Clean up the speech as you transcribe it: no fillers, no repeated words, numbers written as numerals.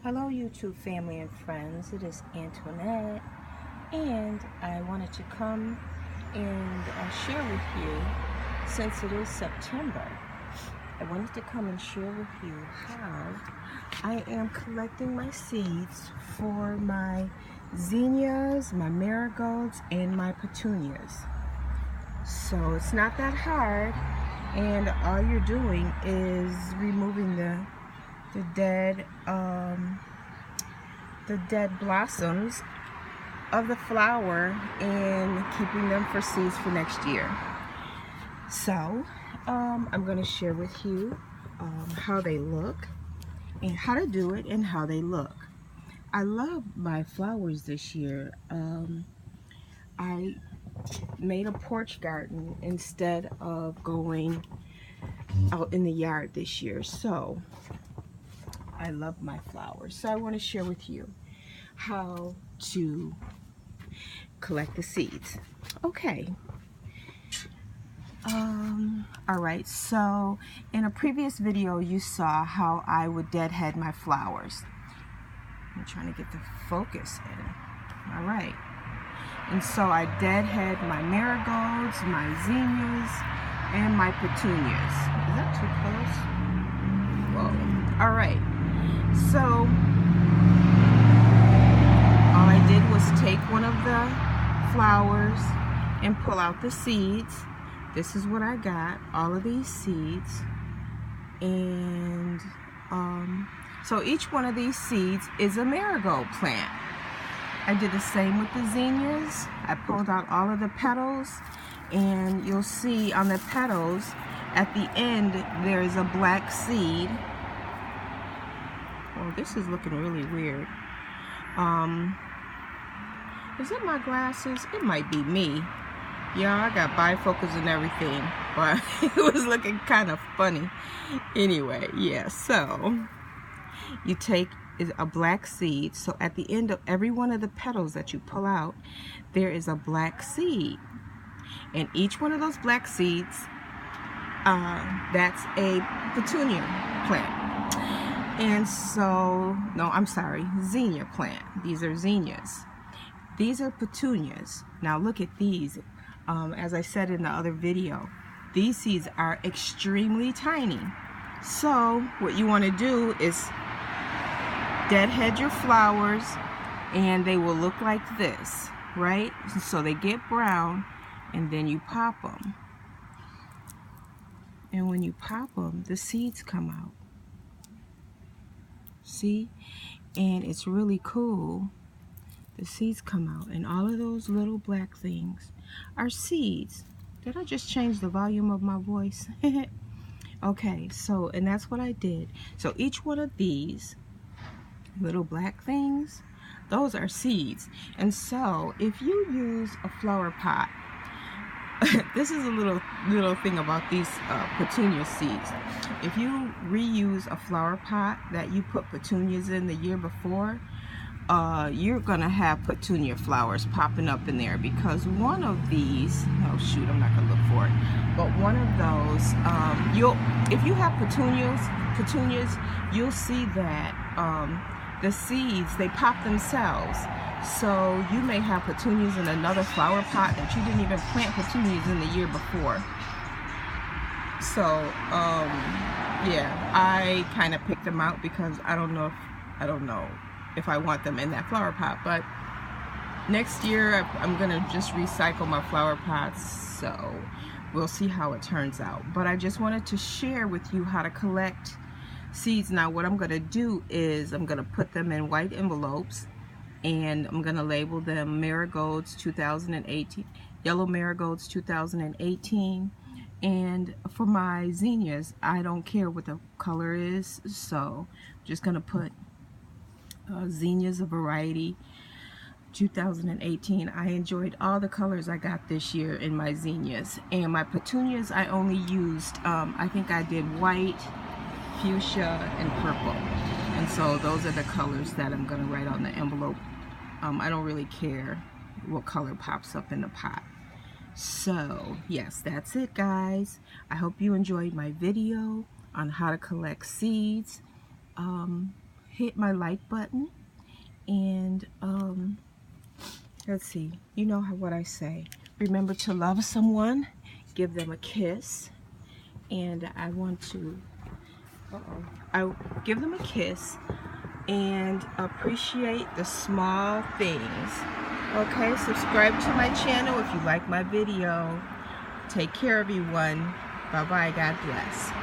Hello YouTube family and friends, it is Antoinette, and I wanted to come and share with you, since it is September, I wanted to come and share with you how I am collecting my seeds for my zinnias, my marigolds, and my petunias. So it's not that hard, and all you're doing is removing the dead blossoms of the flower and keeping them for seeds for next year. So I'm going to share with you how they look and how to do it and how they look. I love my flowers this year. I made a porch garden instead of going out in the yard this year, so I love my flowers. So I want to share with you how to collect the seeds. Okay. Alright, so in a previous video you saw how I would deadhead my flowers. I'm trying to get the focus in. Alright. And so I deadhead my marigolds, my zinnias, and my petunias. Is that too close? Whoa. Alright. So all I did was take one of the flowers and pull out the seeds. This is what I got, all of these seeds. And so each one of these seeds is a marigold plant. I did the same with the zinnias. I pulled out all of the petals, and you'll see on the petals at the end there is a black seed. Oh, this is looking really weird. Is it my glasses? It might be me. Yeah, I got bifocals and everything, but it was looking kind of funny. Anyway, yeah, so you take a black seed. So at the end of every one of the petals that you pull out, there is a black seed. And each one of those black seeds, that's a petunia plant. And so, no, I'm sorry, zinnia plant. These are zinnias. These are petunias. Now look at these. As I said in the other video, these seeds are extremely tiny. So what you want to do is deadhead your flowers, and they will look like this, right? So they get brown, and then you pop them. And when you pop them, the seeds come out. See? And it's really cool. The seeds come out, and all of those little black things are seeds. Did I just change the volume of my voice? Okay, so, and that's what I did. So each one of these little black things, those are seeds. And so if you use a flower pot, this is a little thing about these petunia seeds. If you reuse a flower pot that you put petunias in the year before, you're gonna have petunia flowers popping up in there, because one of these, oh shoot, I'm not gonna look for it, but one of those, if you have petunias, you'll see that the seeds, they pop themselves. So you may have petunias in another flower pot that you didn't even plant petunias in the year before. So yeah, I kind of picked them out because I don't know if I want them in that flower pot. But next year I'm gonna just recycle my flower pots, so we'll see how it turns out. But I just wanted to share with you how to collect seeds. Now what I'm gonna do is I'm gonna put them in white envelopes, and I'm gonna label them Marigolds 2018, Yellow Marigolds 2018. And for my zinnias, I don't care what the color is, so I'm just gonna put zinnias of variety 2018. I enjoyed all the colors I got this year in my zinnias. And my petunias, I only used, I think I did white, fuchsia, and purple. And so those are the colors that I'm going to write on the envelope. I don't really care what color pops up in the pot. So yes, that's it guys. I hope you enjoyed my video on how to collect seeds. hit my like button. And let's see, you know what I say. Remember to love someone, give them a kiss, and I want to I give them a kiss and appreciate the small things. Okay, subscribe to my channel if you like my video. Take care, everyone. Bye bye. God bless.